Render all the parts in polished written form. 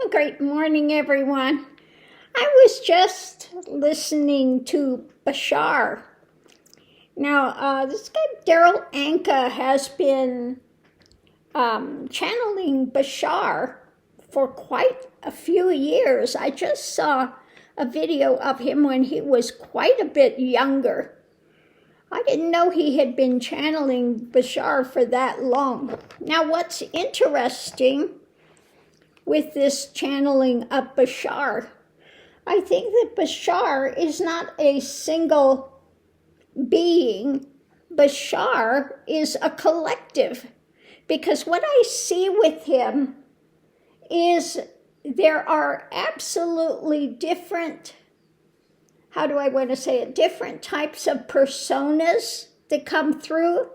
Great morning, everyone. I was just listening to Bashar. Now, this guy, Daryl Anka, has been channeling Bashar for quite a few years. I just saw a video of him when he was quite a bit younger. I didn't know he had been channeling Bashar for that long. Now, what's interesting with this channeling of Bashar, I think that Bashar is not a single being. Bashar is a collective, because what I see with him is there are absolutely different, how do I want to say it, different types of personas that come through.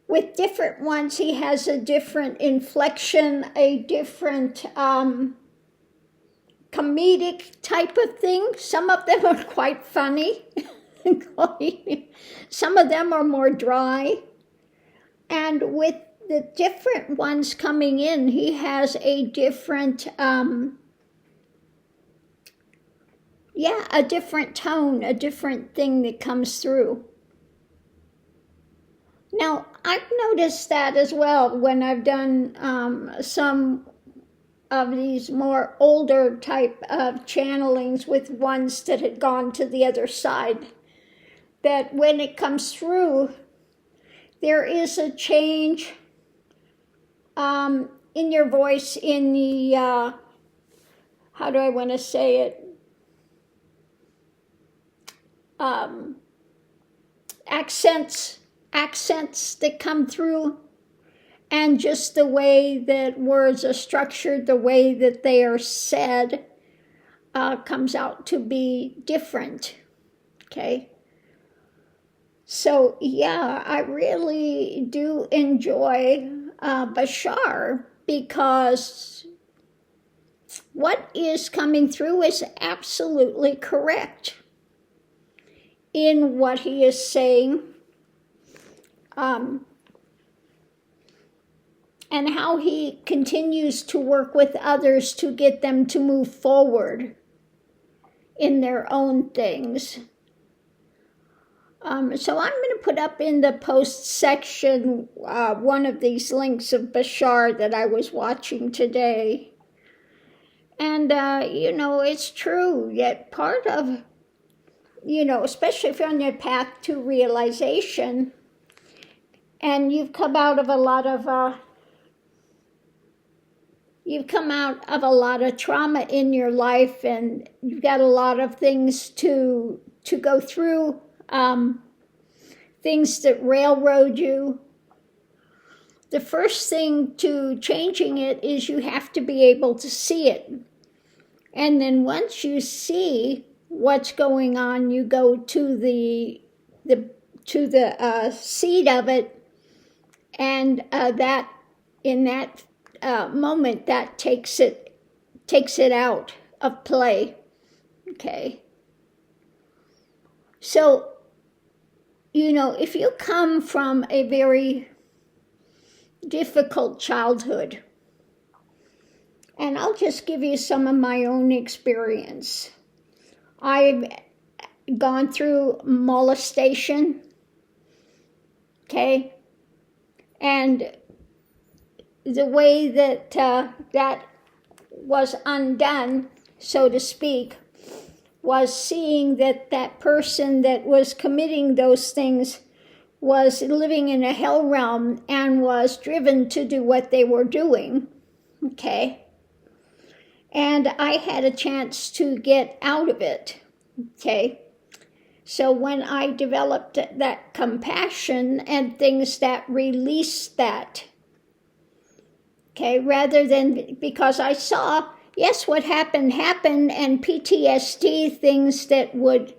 With different ones, he has a different inflection, a different comedic type of thing. Some of them are quite funny. Some of them are more dry. And with the different ones coming in, he has a different, a different tone, a different thing that comes through. Now, I've noticed that as well when I've done some of these more older type of channelings with ones that had gone to the other side, that when it comes through, there is a change in your voice, in the, how do I want to say it, accents that come through, and just the way that words are structured, the way that they are said, comes out to be different, okay? So, yeah, I really do enjoy Bashar, because what is coming through is absolutely correct in what he is saying. And how he continues to work with others to get them to move forward in their own things. So I'm going to put up in the post section one of these links of Bashar that I was watching today. And, it's true, yet part of, especially if you're on your path to realization, and you've come out of a lot of trauma in your life, and you've got a lot of things to go through, things that railroad you. The first thing to changing it is you have to be able to see it. And then once you see what's going on, you go to the seed of it. And that in that moment, that takes it out of play. Okay. So, if you come from a very difficult childhood, and I'll just give you some of my own experience. I've gone through molestation. Okay. And the way that that was undone, so to speak, was seeing that that person that was committing those things was living in a hell realm and was driven to do what they were doing, okay? And I had a chance to get out of it, okay? So when I developed that compassion and things that released that, okay, rather than, because I saw, yes, what happened, and PTSD, things that would,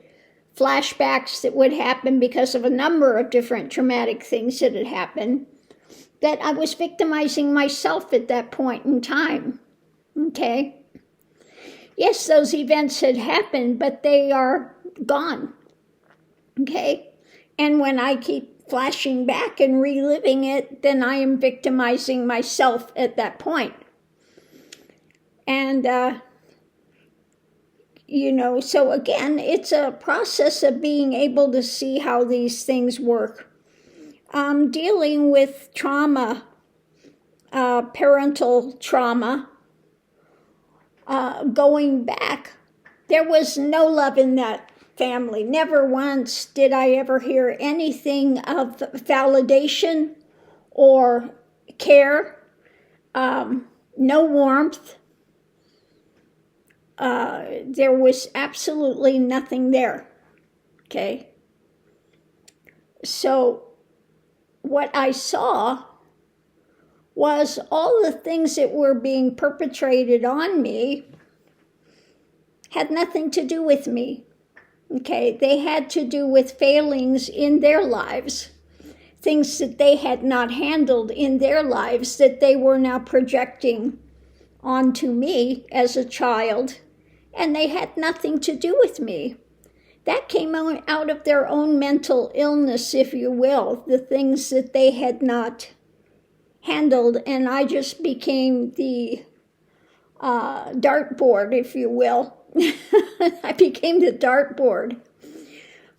flashbacks that would happen because of a number of different traumatic things that had happened, that I was victimizing myself at that point in time, okay? Yes, those events had happened, but they are gone. Okay, and when I keep flashing back and reliving it, then I am victimizing myself at that point. And, so again, it's a process of being able to see how these things work. Dealing with trauma, parental trauma, going back, there was no love in that family. Never once did I ever hear anything of validation or care, no warmth. There was absolutely nothing there, okay? So what I saw was all the things that were being perpetrated on me had nothing to do with me, okay? They had to do with failings in their lives, things that they had not handled in their lives that they were now projecting onto me as a child, and they had nothing to do with me. That came out of their own mental illness, if you will, the things that they had not handled, and I just became the dartboard, if you will. I became the dartboard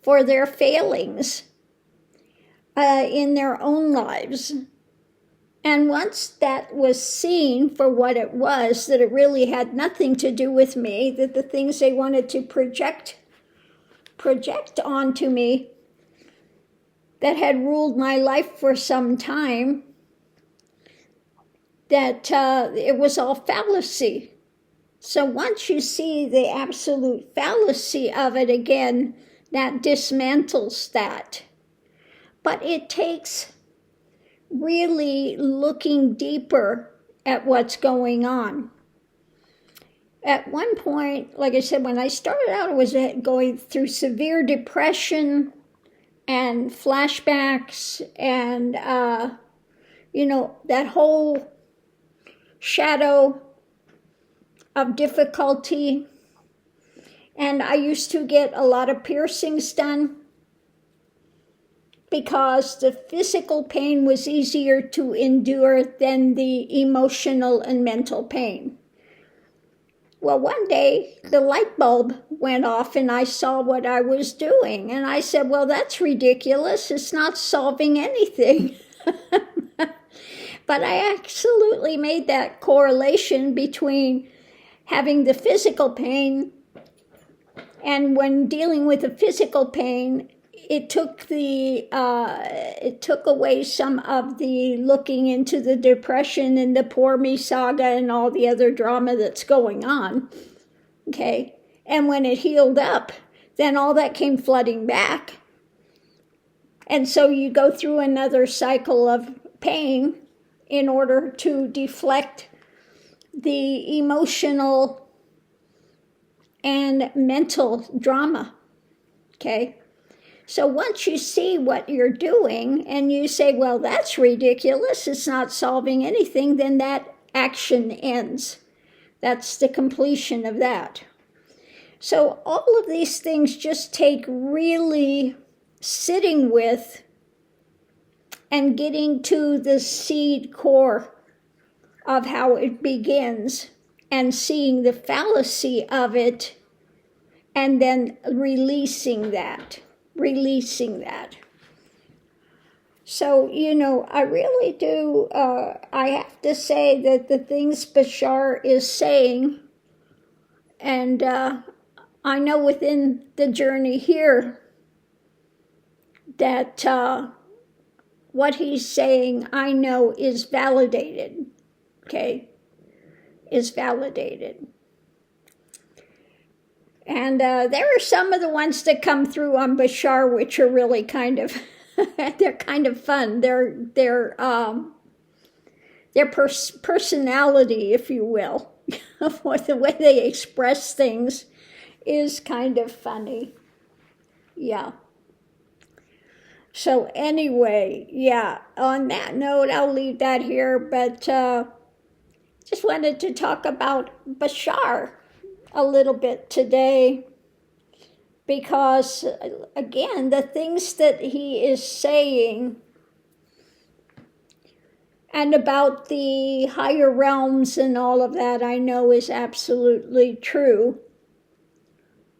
for their failings in their own lives. And once that was seen for what it was, that it really had nothing to do with me, that the things they wanted to project onto me that had ruled my life for some time, that it was all fallacy. So once you see the absolute fallacy of it again, that dismantles that. But it takes really looking deeper at what's going on. At one point, like I said, when I started out, I was going through severe depression and flashbacks and, that whole shadow of difficulty. And I used to get a lot of piercings done because the physical pain was easier to endure than the emotional and mental pain. Well, one day the light bulb went off and I saw what I was doing. And I said, well, that's ridiculous. It's not solving anything. But I absolutely made that correlation between having the physical pain, and when dealing with the physical pain, it took away some of the looking into the depression and the poor me saga and all the other drama that's going on, okay? And when it healed up, then all that came flooding back. And so you go through another cycle of pain in order to deflect the emotional and mental drama, okay? So once you see what you're doing and you say, well, that's ridiculous, it's not solving anything, then that action ends. That's the completion of that. So all of these things just take really sitting with and getting to the seed core of how it begins and seeing the fallacy of it and then releasing that. So, I really do, I have to say that the things Bashar is saying, and I know within the journey here that what he's saying, I know is validated, okay, is validated. And there are some of the ones that come through on Bashar, which are really kind of, they're kind of fun. Their personality, if you will, the way they express things is kind of funny. Yeah. So anyway, yeah, on that note, I'll leave that here, but just wanted to talk about Bashar a little bit today, because again, the things that he is saying And about the higher realms and all of that, I know is absolutely true.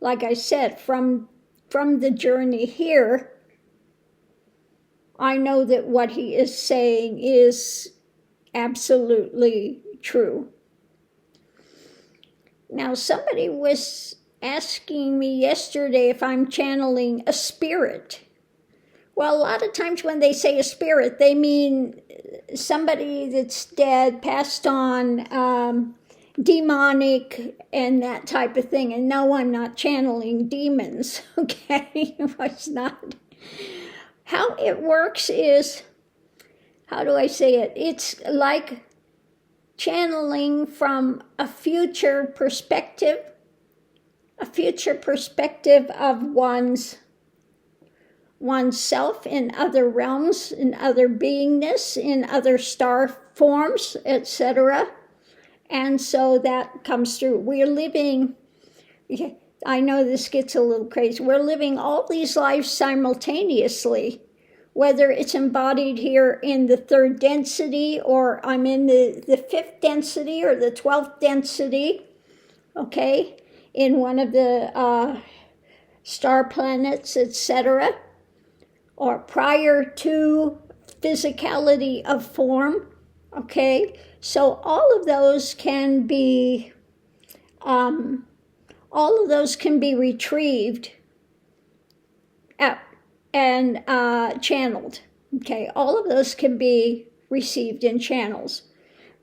Like I said, from the journey here, I know that what he is saying is absolutely true. Now, somebody was asking me yesterday if I'm channeling a spirit. Well, a lot of times when they say a spirit, they mean somebody that's dead, passed on, demonic, and that type of thing. And no, I'm not channeling demons, okay? It's not. How it works is, how do I say it? It's like channeling from a future perspective of oneself in other realms, in other beingness, in other star forms, etc. And so that comes through. We're living, I know this gets a little crazy, we're living all these lives simultaneously, whether it's embodied here in the 3rd density, or I'm in the 5th density or the 12th density, okay, in one of the star planets, etc., or prior to physicality of form, okay? So all of those can be retrieved and channeled, okay? All of those can be received in channels,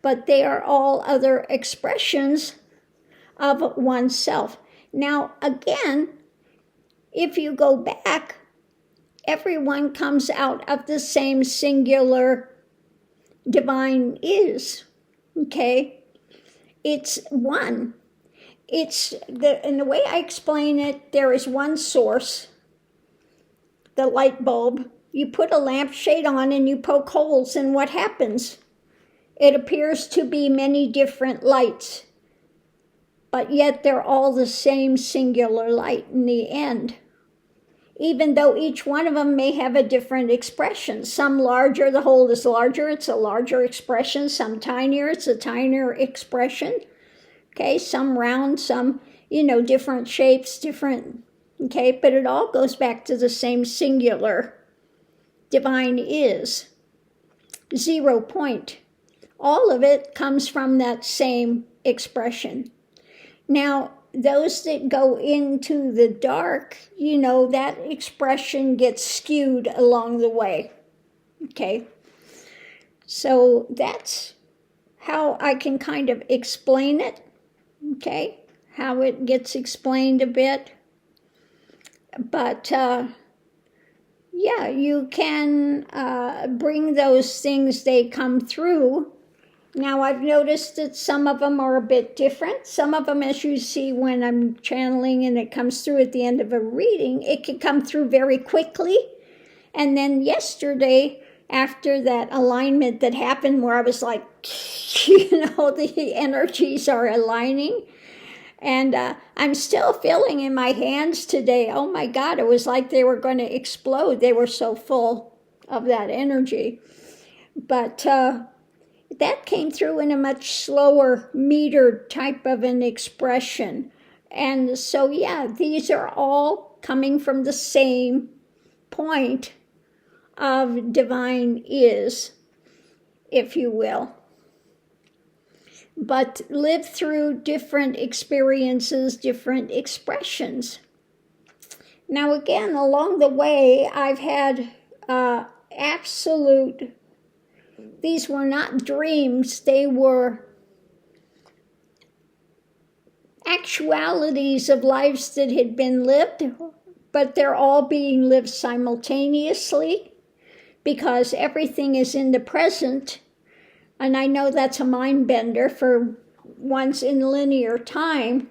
but they are all other expressions of oneself. Now, again, if you go back, everyone comes out of the same singular divine is, okay? It's one. In the way I explain it, there is one source, the light bulb. You put a lampshade on and you poke holes, and what happens? It appears to be many different lights, but yet they're all the same singular light in the end. Even though each one of them may have a different expression. Some larger, the whole is larger, it's a larger expression. Some tinier, it's a tinier expression. Okay, some round, some, different shapes, different, okay, but it all goes back to the same singular divine is. 0 point. All of it comes from that same expression. Now, those that go into the dark, that expression gets skewed along the way, okay? So that's how I can kind of explain it, okay? How it gets explained a bit. But, yeah, you can bring those things, they come through. Now, I've noticed that some of them are a bit different. Some of them, as you see when I'm channeling and it comes through at the end of a reading, it can come through very quickly. And then yesterday, after that alignment that happened where I was like, the energies are aligning. And I'm still feeling in my hands today, oh my God, it was like they were going to explode. They were so full of that energy. But that came through in a much slower metered type of an expression. And so, yeah, these are all coming from the same point of divine is, if you will. But live through different experiences, different expressions. Now, again, along the way, I've had these were not dreams, they were actualities of lives that had been lived, but they're all being lived simultaneously because everything is in the present. And I know that's a mind bender for one's in linear time,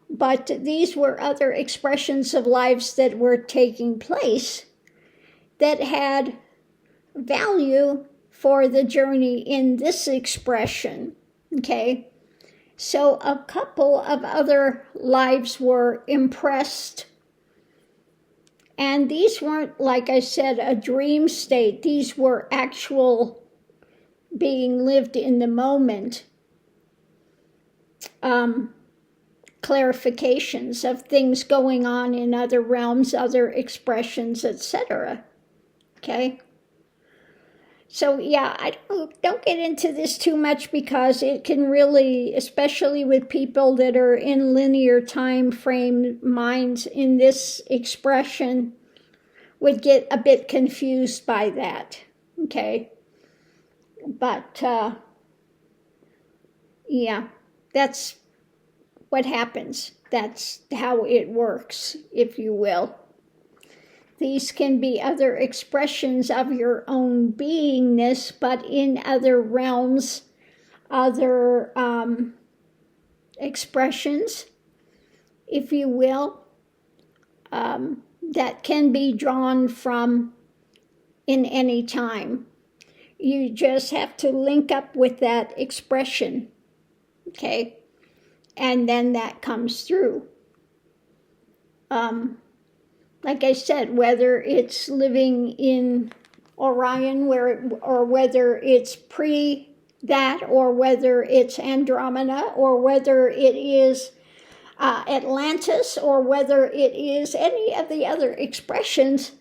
but these were other expressions of lives that were taking place that had value for the journey in this expression, okay? So a couple of other lives were impressed, and these weren't, like I said, a dream state. These were actual being lived in the moment, clarifications of things going on in other realms, other expressions, etc. Okay? So yeah, I don't get into this too much because it can really, especially with people that are in linear time frame minds in this expression, would get a bit confused by that. Okay? But yeah, that's what happens. That's how it works, if you will. These can be other expressions of your own beingness, but in other realms, other expressions, if you will, that can be drawn from in any time. You just have to link up with that expression, okay? And then that comes through. Like I said, whether it's living in Orion or whether it's pre that, or whether it's Andromeda, or whether it is Atlantis, or whether it is any of the other expressions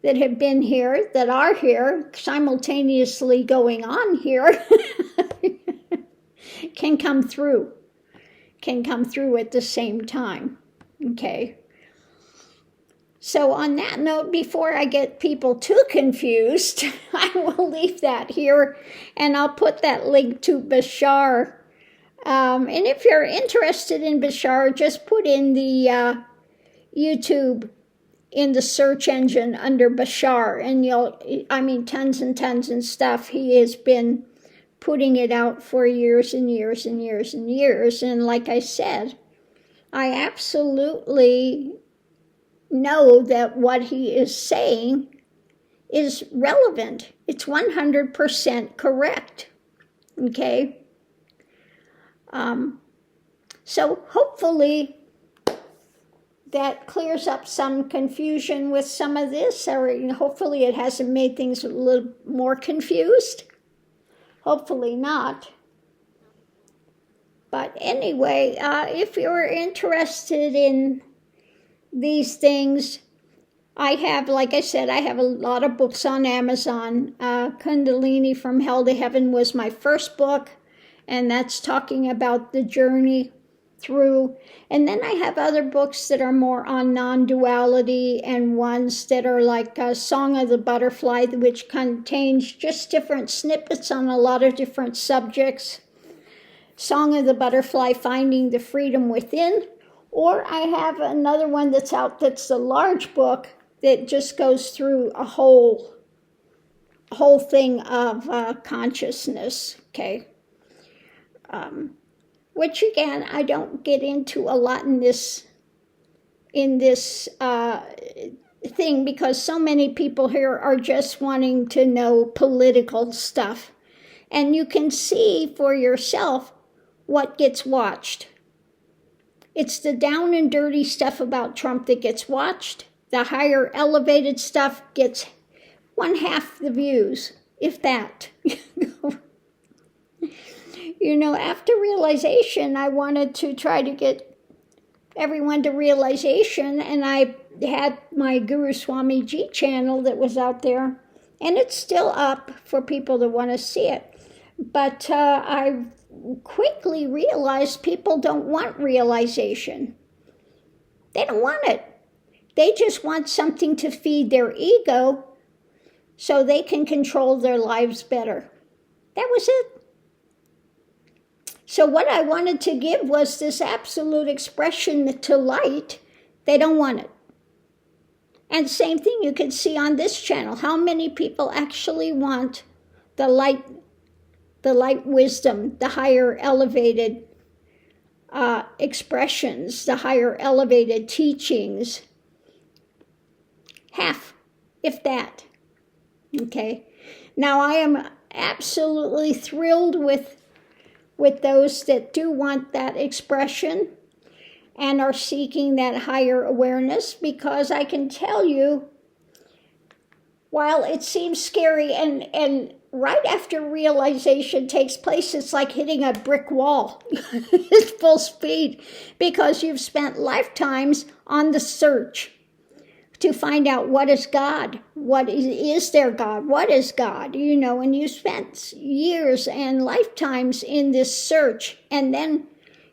that have been here, that are here, simultaneously going on here, can come through at the same time, okay? So on that note, before I get people too confused, I will leave that here, and I'll put that link to Bashar. And if you're interested in Bashar, just put in the YouTube in the search engine under Bashar, and tons and tons and stuff. He has been putting it out for years and years and years and years. And like I said, I absolutely know that what he is saying is relevant. It's 100% correct. Okay? So hopefully that clears up some confusion with some of this, or hopefully it hasn't made things a little more confused. Hopefully not. But anyway, if you're interested in these things, I have, like I said, I have a lot of books on Amazon. Kundalini from Hell to Heaven was my first book, and that's talking about the journey through. And then I have other books that are more on non-duality, and ones that are like Song of the Butterfly, which contains just different snippets on a lot of different subjects. Song of the Butterfly, Finding the Freedom Within. Or I have another one that's out that's a large book that just goes through a whole thing of consciousness, okay? Which again, I don't get into a lot in this thing, because so many people here are just wanting to know political stuff. And you can see for yourself what gets watched. It's the down and dirty stuff about Trump that gets watched. The higher elevated stuff gets 1/2 the views, if that. After realization, I wanted to try to get everyone to realization, and I had my Guru Swami G channel that was out there, and it's still up for people that want to see it. But I quickly realized people don't want realization. They don't want it. They just want something to feed their ego so they can control their lives better. That was it. So what I wanted to give was this absolute expression to light. They don't want it. And same thing you can see on this channel. How many people actually want the light wisdom, the higher elevated expressions, the higher elevated teachings? Half, if that. Okay. Now I am absolutely thrilled with those that do want that expression and are seeking that higher awareness, because I can tell you, while it seems scary, and right after realization takes place, it's like hitting a brick wall at full speed, because you've spent lifetimes on the search to find out what is God, what is there God, what is God, and you spent years and lifetimes in this search, and then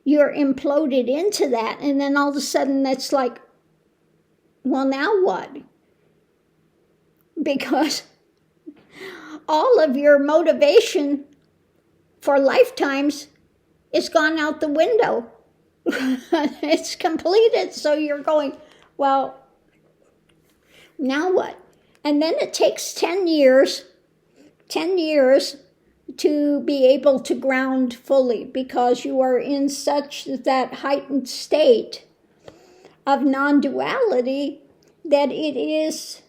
you're imploded into that, and then all of a sudden it's like, well, now what? Because all of your motivation for lifetimes is gone out the window. It's completed, so you're going, well, now what? And then it takes 10 years to be able to ground fully, because you are in such that heightened state of non-duality that it is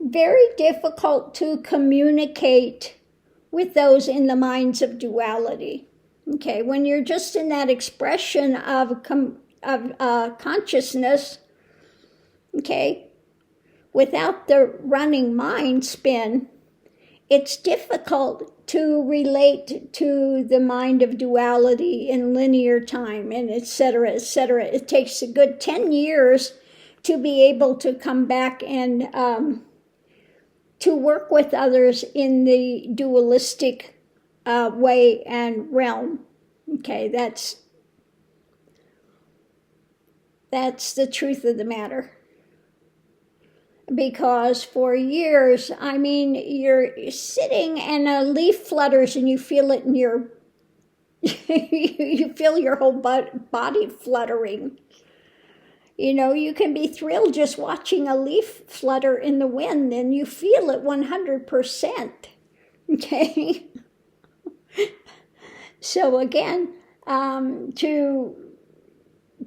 very difficult to communicate with those in the minds of duality. Okay, when you're just in that expression of consciousness, okay, without the running mind spin, it's difficult to relate to the mind of duality in linear time, and et cetera, et cetera. It takes a good 10 years to be able to come back and to work with others in the dualistic way and realm. Okay, that's the truth of the matter. Because for years, you're sitting and a leaf flutters and you feel it in your, you feel your whole body fluttering. You can be thrilled just watching a leaf flutter in the wind, and you feel it 100%. Okay? So again,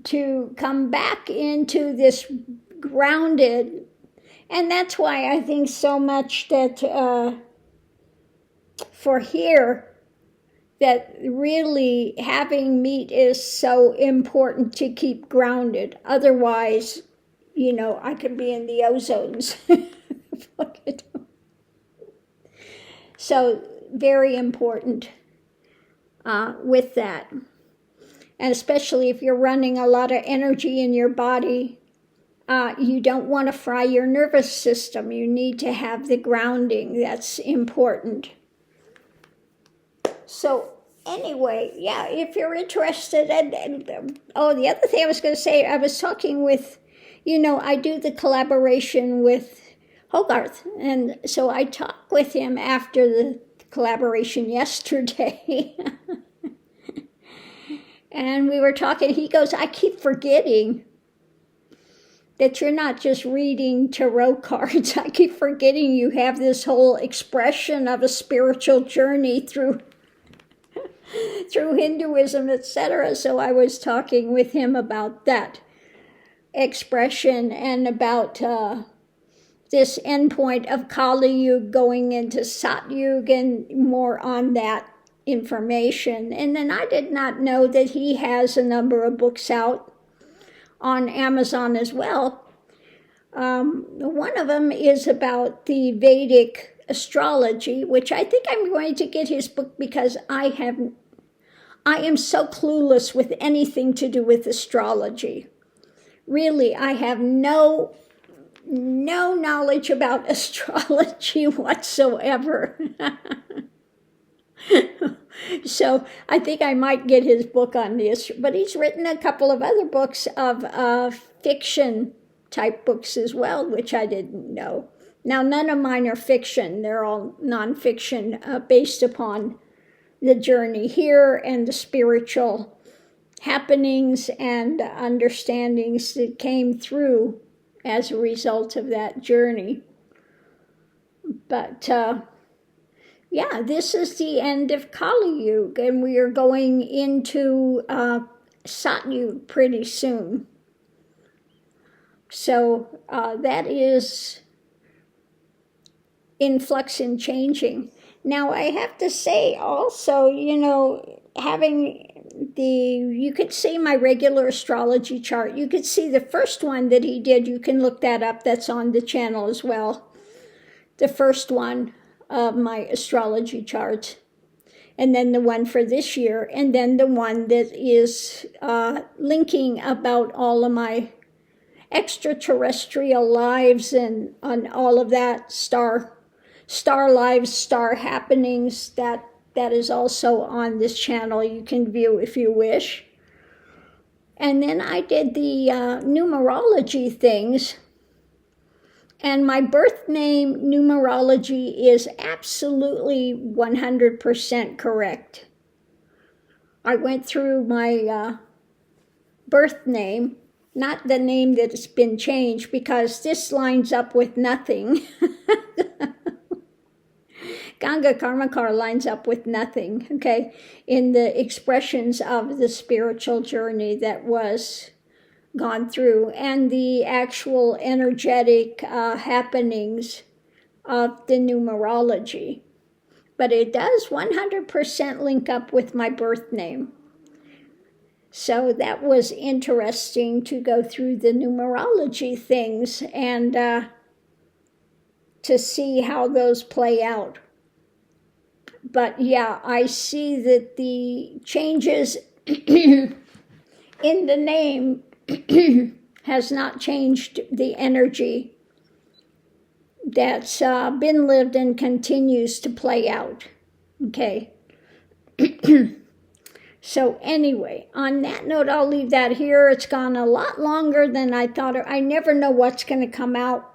to come back into this grounded, and that's why I think so much that for here, that really having meat is so important to keep grounded. Otherwise, I could be in the ozones. So very important with that. And especially if you're running a lot of energy in your body, you don't want to fry your nervous system. You need to have the grounding. That's important. So anyway, yeah, if you're interested, the other thing I was going to say, I was talking with, I do the collaboration with Hogarth, and so I talked with him after the collaboration yesterday, and we were talking, he goes, I keep forgetting that you're not just reading tarot cards. I keep forgetting you have this whole expression of a spiritual journey through Hinduism, etc. So I was talking with him about that expression and about this endpoint of Kali Yuga going into Sat Yuga, and more on that information. And then I did not know that he has a number of books out on Amazon as well. One of them is about the Vedic astrology, which I think I'm going to get his book, because I am so clueless with anything to do with astrology. Really, I have no knowledge about astrology whatsoever. So I think I might get his book on this. But he's written a couple of other books of fiction type books as well, which I didn't know. Now, none of mine are fiction. They're all nonfiction based upon the journey here and the spiritual happenings and understandings that came through as a result of that journey. But yeah, this is the end of Kali Yuga, and we are going into Sat Yuga pretty soon. So that is in flux and changing. Now, I have to say also, you could see my regular astrology chart. You could see the first one that he did. You can look that up. That's on the channel as well. The first one of my astrology charts. And then the one for this year, and then the one that is linking about all of my extraterrestrial lives and on all of that, star lives, star happenings, that is also on this channel. You can view if you wish. And then I did the numerology things. And my birth name numerology is absolutely 100% correct. I went through my birth name, not the name that's been changed, because this lines up with nothing. Ganga Karmakar lines up with nothing, okay, in the expressions of the spiritual journey that was gone through and the actual energetic happenings of the numerology. But it does 100% link up with my birth name. So that was interesting to go through the numerology things and to see how those play out. But yeah, I see that the changes in the name has not changed the energy that's been lived and continues to play out. Okay. So anyway, on that note, I'll leave that here. It's gone a lot longer than I thought. I never know what's going to come out,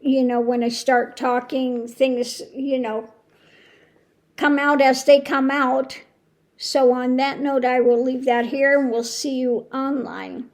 when I start talking, things, come out as they come out. So on that note, I will leave that here, and we'll see you online.